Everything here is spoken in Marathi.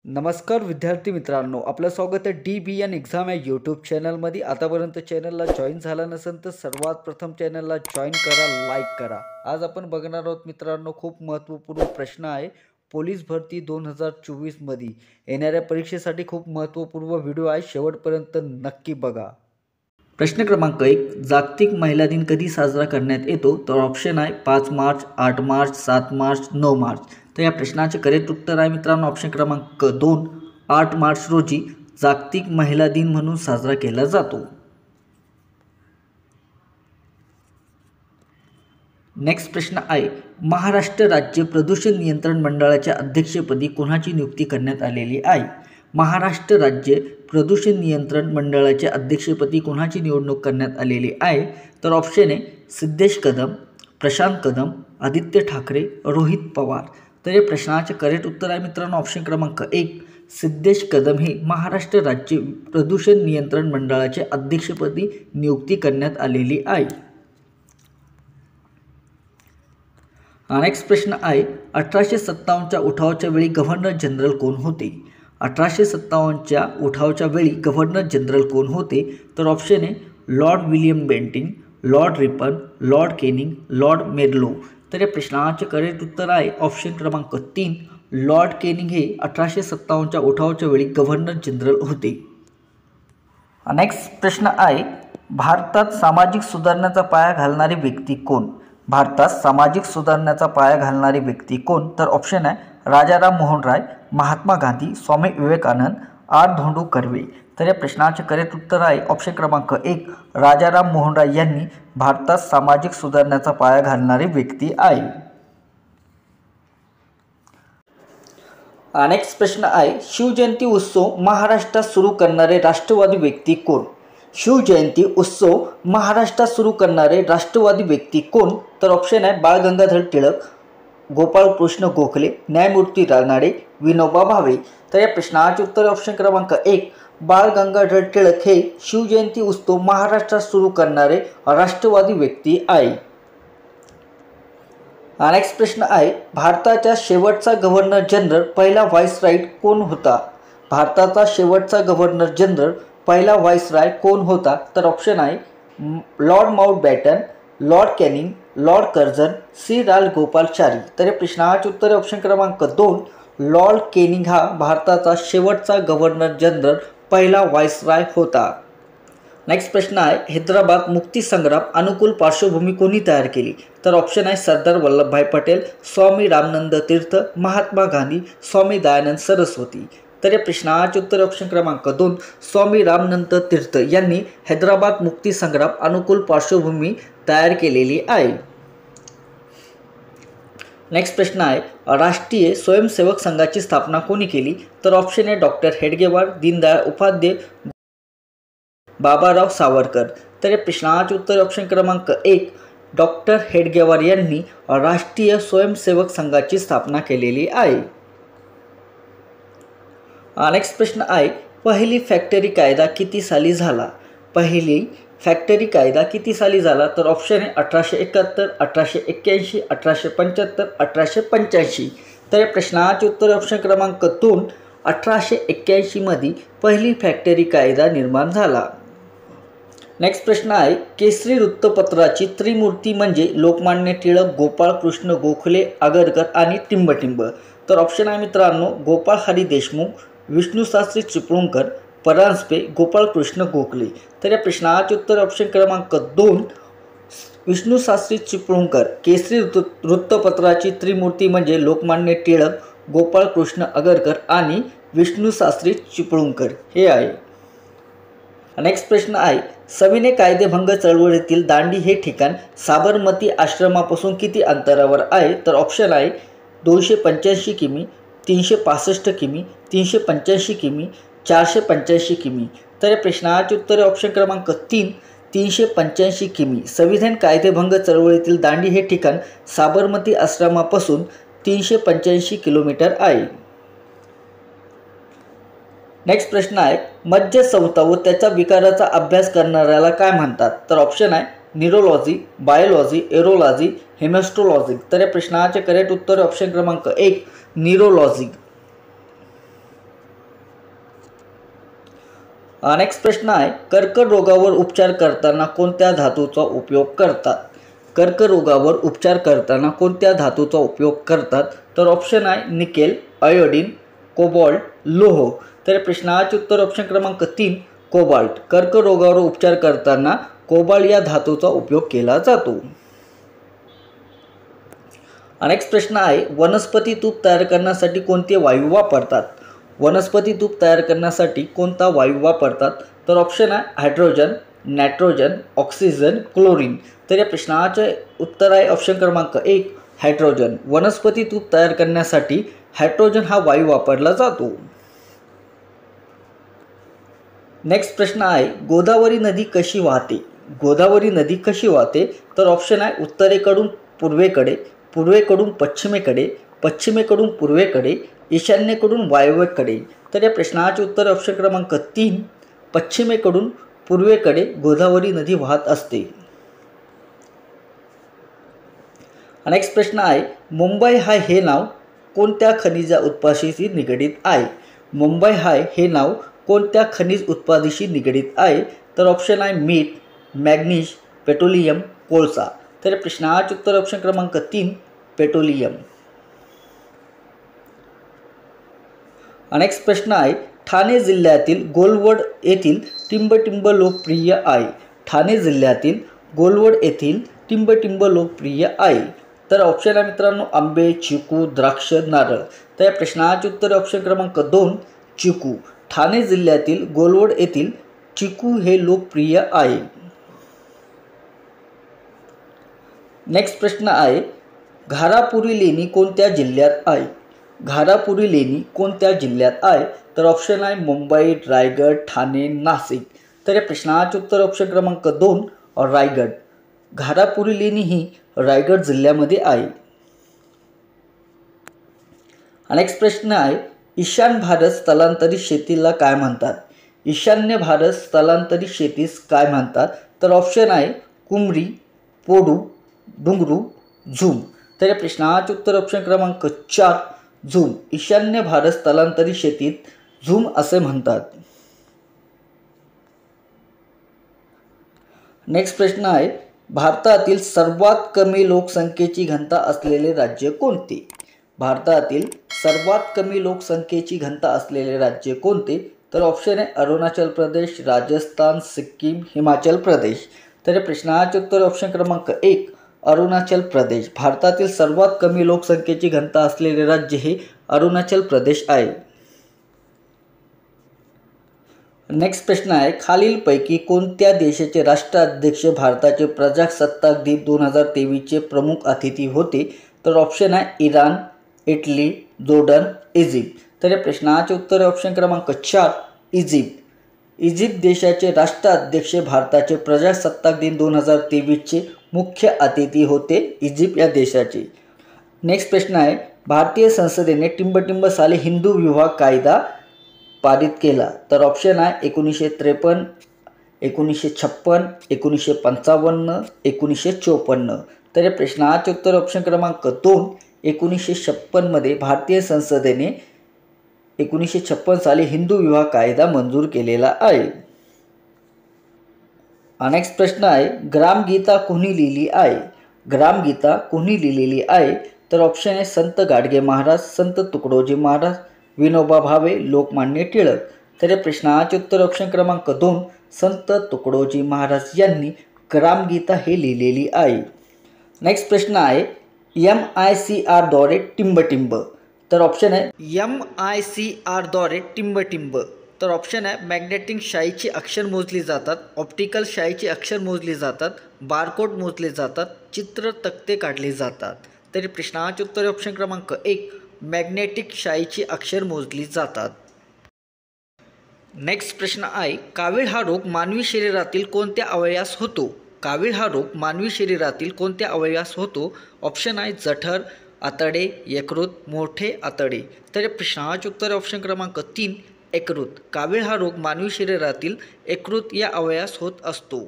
नमस्कार विद्यार्थी मित्रांनो, आपलं स्वागत आहे DBN एक्झाम या यूट्यूब चॅनलमध्ये. आतापर्यंत चॅनलला जॉईन झाला नसेल तर सर्वात प्रथम चॅनलला जॉईन करा, लाईक करा. आज आपण बघणार आहोत मित्रांनो, खूप महत्त्वपूर्ण प्रश्न आहे. पोलीस भरती 2024मध्ये येणाऱ्या परीक्षेसाठी खूप महत्त्वपूर्ण व्हिडिओ आहे, शेवटपर्यंत नक्की बघा. प्रश्न क्रमांक 1, जागतिक महिला दिन कधी साजरा करण्यात येतो? तर ऑप्शन आहे 5 मार्च, 8 मार्च, 7 मार्च, 9 मार्च. तर या प्रश्नाचे करेक्ट उत्तर आहे मित्रांनो ऑप्शन क्रमांक 2, 8 मार्च रोजी जागतिक महिला दिन म्हणून साजरा केला जातो. नेक्स्ट प्रश्न आहे, महाराष्ट्र राज्य प्रदूषण नियंत्रण मंडळाच्या अध्यक्षपदी कोणाची नियुक्ती करण्यात आलेली आहे? महाराष्ट्र राज्य प्रदूषण नियंत्रण मंडळाच्या अध्यक्षपदी कोणाची निवडणूक करण्यात आलेली आहे? तर ऑप्शन आहे सिद्धेश कदम, प्रशांत कदम, आदित्य ठाकरे, रोहित पवार. तर या प्रश्नाचे करेक्ट उत्तर आहे मित्रांनो ऑप्शन क्रमांक 1, सिद्धेश कदम हे महाराष्ट्र राज्य प्रदूषण नियंत्रण मंडळाच्या अध्यक्षपदी नियुक्ती करण्यात आलेली आहे. नेक्स्ट प्रश्न आहे, 1857च्या उठावाच्या वेळी गव्हर्नर जनरल कोण होते? 1857च्या उठावाच्या वेळी गव्हर्नर जनरल कोण होते? तर ऑप्शन आहे lord William Bentinck, lord Ripon, lord Canning, lord मेर्लो. तर या प्रश्नाचे करेक्ट उत्तर आहे ऑप्शन क्रमांक 3, लॉर्ड केनिंग हे 1857च्या उठावाच्या वेळी गव्हर्नर जनरल होते. नेक्स्ट प्रश्न आहे, भारतात सामाजिक सुधारणाचा पाया घालणारी व्यक्ती कोण? भारतात सामाजिक सुधारणाचा पाया घालणारी व्यक्ती कोण? तर ऑप्शन आहे राजाराम मोहन राय, महात्मा गांधी, स्वामी विवेकानंद, आर धोंडू कर्वे. तर या प्रश्नाचे करेक्ट उत्तर आहे ऑप्शन क्रमांक 1, राजाराम मोहन राय यांनी भारतात सामाजिक सुधारणाचा पाया घालणारी व्यक्ती आहे. नेक्स्ट प्रश्न आहे, शिवजयंती उत्सव महाराष्ट्रात सुरू करणारे राष्ट्रवादी व्यक्ती कोण? शिवजयंती उत्सव महाराष्ट्रात सुरू करणारे राष्ट्रवादी व्यक्ती कोण? तर ऑप्शन आहे बाळ गंगाधर टिळक, गोपाळकृष्ण गोखले, न्यायमूर्ती रानडे, विनोबा भावे. तर या प्रश्नाचे उत्तर ऑप्शन क्रमांक 1, बाळ गंगाधर टिळक हे शिवजयंती उत्सव महाराष्ट्रात सुरू करणारे राष्ट्रवादी व्यक्ती आहे. नेक्स्ट प्रश्न आहे, भारताचा शेवटचा गव्हर्नर जनरल पहिला व्हाईसरॉय कोण होता? भारताचा शेवटचा गव्हर्नर जनरल पहिला व्हाईसरॉय कोण होता? तर ऑप्शन आहे lord Mountbatten, lord Canning, lord Curzon, C Rajagopalachari. तर या प्रश्नाचे उत्तर ऑप्शन क्रमांक 2, लॉर्ड केनिंग हा भारताचा शेवटचा गव्हर्नर जनरल पहिला व्हाईसरॉय होता. नेक्स्ट प्रश्न आहे, हैदराबाद मुक्ती संग्राम अनुकूल पार्श्वभूमी कोणी तयार केली? तर ऑप्शन आहे सरदार वल्लभभाई पटेल, स्वामी रामानंद तीर्थ, महात्मा गांधी, स्वामी दयानंद सरस्वती. तर या प्रश्नाचे उत्तर ऑप्शन क्रमांक 2, स्वामी रामानंद तीर्थ यांनी हैदराबाद मुक्ती संग्राम अनुकूल पार्श्वभूमी तयार केलेली आहे. नेक्स्ट प्रश्न आहे, राष्ट्रीय स्वयंसेवक संघाची स्थापना कोणी केली? तर ऑप्शन आहे डॉक्टर हेडगेवार, दीनदयाळ उपाध्याय, बाबाराव सावरकर. तर या प्रश्नाचे उत्तर ऑप्शन क्रमांक 1, डॉक्टर हेडगेवार यांनी राष्ट्रीय स्वयंसेवक संघाची स्थापना केलेली आहे. नेक्स्ट प्रश्न आहे, पहिली फॅक्टरी कायदा किती साली झाला? पहिली फॅक्टरी कायदा किती साली झाला? तर ऑप्शन आहे 1871, 1881, 1875, 1885. तर या प्रश्नाचे उत्तर ऑप्शन क्रमांक 2, 1881 मध्ये पहिली फॅक्टरी कायदा निर्माण झाला. नेक्स्ट प्रश्न आहे, केसरी वृत्तपत्राची त्रिमूर्ती म्हणजे लोकमान्य टिळक, गोपाळकृष्ण गोखले, आगरकर आणि टिंबटिंब. तर ऑप्शन आहे मित्रांनो गोपाळ हरी देशमुख, विष्णुशास्त्री चिपळूणकर, परांजपे, गोपाळकृष्ण गोखले. तर या प्रश्नाचे उत्तर ऑप्शन क्रमांक 2, विष्णुशास्त्री चिपळूणकर. केसरी वृत्तपत्राची त्रिमूर्ती म्हणजे लोकमान्य टिळक, गोपाळकृष्ण आगरकर आणि विष्णुशास्त्री चिपळूणकर हे आहे. नेक्स्ट प्रश्न आहे, सविनय कायदेभंग चळवळीतील दांडी हे ठिकाण साबरमती आश्रमापासून किती अंतरावर आहे? तर ऑप्शन आहे 285 किमी, 365 किमी, 385 किमी, 485 किमी. तर या प्रश्नाचे उत्तर ऑप्शन क्रमांक 3, 385 किमी. संविधान कायदेभंग चळवळीतील दांडी हे ठिकाण साबरमती आश्रमापासून 385 किलोमीटर आहे. नेक्स्ट प्रश्न आहे, मज्जासंस्था व त्याच्या विकाराचा अभ्यास करणाऱ्याला काय म्हणतात? तर ऑप्शन आहे न्यूरोलॉजी, बायोलॉजी, एरोलॉजी, हेमॅस्ट्रोलॉजी. तर या प्रश्नाचे करेक्ट उत्तर ऑप्शन क्रमांक 1, न्यूरोलॉजी. नेक्स्ट प्रश्न आहे, कर्करोगावर उपचार करताना कोणत्या धातूचा उपयोग करतात? कर्करोगावर उपचार करताना कोणत्या धातूचा उपयोग करतात? तर ऑप्शन आहे निकेल, आयोडीन, कोबाल्ट, लोह. तर या प्रश्नाचे उत्तर ऑप्शन क्रमांक 3 कोबाल्ट. कर्करोगावर उपचार करताना कोबाल्ट या धातूचा उपयोग केला जातो. नेक्स्ट प्रश्न आहे, वनस्पती तूप तयार करण्यासाठी कोणते वायू वापरतात? वनस्पती तूप तयार करण्यासाठी कोणता वायू वापरतात? तर ऑप्शन आहे हायड्रोजन, नायट्रोजन, ऑक्सिजन, क्लोरीन. तर या प्रश्नाचे उत्तर आहे ऑप्शन क्रमांक 1 हायड्रोजन. वनस्पती तूप तयार करण्यासाठी हायड्रोजन हा वायू वापरला जातो. नेक्स्ट प्रश्न आहे, गोदावरी नदी कशी वाहते? गोदावरी नदी कशी वाहते? तर ऑप्शन आहे उत्तरेकडून पूर्वेकडे, पूर्वेकडून पश्चिमेकडे, पश्चिमेकडून पूर्वेकडे, ईशान्येकडून वायव्येकडे. तर या प्रश्नाचे उत्तर ऑप्शन क्रमांक 3 पश्चिमेकडून पूर्वेकडे गोदावरी नदी वाहत असते. नेक्स्ट प्रश्न आहे, मुंबई हाय हे नाव कोणत्या खनिजा उत्पादनाशी निगडीत आहे? मुंबई हाय हे नाव कोणत्या खनिज उत्पादनाशी निगडीत आहे? तर ऑप्शन आहे मीठ, मॅग्नीज, पेट्रोलियम, कोळसा. तर प्रश्नाचे उत्तर ऑप्शन क्रमांक 3 पेट्रोलियम. नेक्स्ट प्रश्न आहे, ठाणे जिल्ह्यातील गोलवड येथील टिंबटिंब लोकप्रिय आहे. ठाणे जिल्ह्यातील गोलवड येथील टिंबटिंब लोकप्रिय आहे. तर ऑप्शन आहे मित्रांनो आंबे, चिकू, द्राक्ष, नारळ. तर या प्रश्नाचे उत्तर ऑप्शन क्रमांक 2 चिकू. ठाणे जिल्ह्यातील गोलवड येथील चिकू हे लोकप्रिय आहे. नेक्स्ट प्रश्न आहे, घारापुरी लेणी कोणत्या जिल्ह्यात आहे? घारापुरी लेणी कोणत्या जिल्ह्यात आहे? तर ऑप्शन आहे मुंबई, रायगड, ठाणे, नाशिक. तर या प्रश्नाचे उत्तर ऑप्शन क्रमांक 2 रायगड. घारापुरी लेणी ही रायगड जिल्ह्यामध्ये आहे. नेक्स्ट प्रश्न आहे, ईशान्य भारत स्थलांतरित शेतीला काय म्हणतात? ईशान्य भारत स्थलांतरित शेतीस काय म्हणतात? तर ऑप्शन आहे कुमरी, पोडू, डुंगरू, झूम. तर या प्रश्नाचे उत्तर ऑप्शन क्रमांक 4 झूम. ईशान्य भारत स्थलांतरित शेतीत झूम असे म्हणतात. नेक्स्ट प्रश्न आहे, भारतातील सर्वात कमी लोकसंख्येची घनता असलेले राज्य कोणते? भारतातील सर्वात कमी लोकसंख्येची घनता असलेले राज्य कोणते? तर ऑप्शन आहे अरुणाचल प्रदेश, राजस्थान, सिक्कीम, हिमाचल प्रदेश. तर या प्रश्नाचे उत्तर ऑप्शन क्रमांक 1 अरुणाचल प्रदेश. भारतातील सर्वात कमी लोकसंख्येची घनता असलेले राज्य हे अरुणाचल प्रदेश आहे. नेक्स्ट प्रश्न आहे, खालीलपैकी कोणत्या देशाचे राष्ट्राध्यक्ष भारताचे प्रजासत्ताक दिन 2023चे प्रमुख अतिथी होते? तर ऑप्शन आहे इराण, इटली, जोर्डन, इजिप्त. तर या प्रश्नाचे उत्तर ऑप्शन क्रमांक 4 इजिप्त. इजिप्त देशाचे राष्ट्राध्यक्ष भारताचे प्रजासत्ताक दिन 2023चे मुख्य अतिथी होते इजिप्त या देशाचे. नेक्स्ट प्रश्न आहे, भारतीय संसदेने टिंबटिंब साली हिंदू विवाह कायदा पारित केला? तर ऑप्शन आहे 1953, 1956, 1955, 1954. तर या प्रश्नाचे उत्तर ऑप्शन क्रमांक 2 1956 मध्ये भारतीय संसदेने 1956 साली हिंदू विवाह कायदा मंजूर केलेला आहे. नेक्स्ट प्रश्न आहे, ग्रामगीता कोणी लिहिली आहे? ग्रामगीता कोणी लिहिलेली आहे? तर ऑप्शन आहे संत गाडगे महाराज, संत तुकडोजी महाराज, विनोबा भावे, लोकमान्य टिळक. तर या प्रश्नाचे उत्तर ऑप्शन क्रमांक 2 संत तुकडोजी महाराज यांनी ग्रामगीता हे लिहिलेली आहे. नेक्स्ट प्रश्न आहे, MICR द्वारे टिंबटिंब. तर ऑप्शन आहे MICR द्वारे टिंबटिंब. तर ऑप्शन आहे मॅग्नेटिक शाईची अक्षर मोजली जातात, ऑप्टिकल शाईची अक्षर मोजली जातात, बारकोड मोजले जातात, चित्र तक्ते काढले जातात. तरी प्रश्नाचे उत्तर ऑप्शन क्रमांक 1 मॅग्नेटिक शाईची अक्षर मोजली जातात. नेक्स्ट प्रश्न आहे, कावीळ हा रोग मानवी शरीरातील कोणत्या अवयवास होतो? कावीळ हा रोग मानवी शरीरातील कोणत्या अवयवास होतो? ऑप्शन आहे जठर, आतडे, यकृत, मोठे आतडे. तर या प्रश्नाचे उत्तर ऑप्शन क्रमांक 3 यकृत. कावीळ हा रोग मानवी शरीरातील यकृत या अवयवास होत असतो.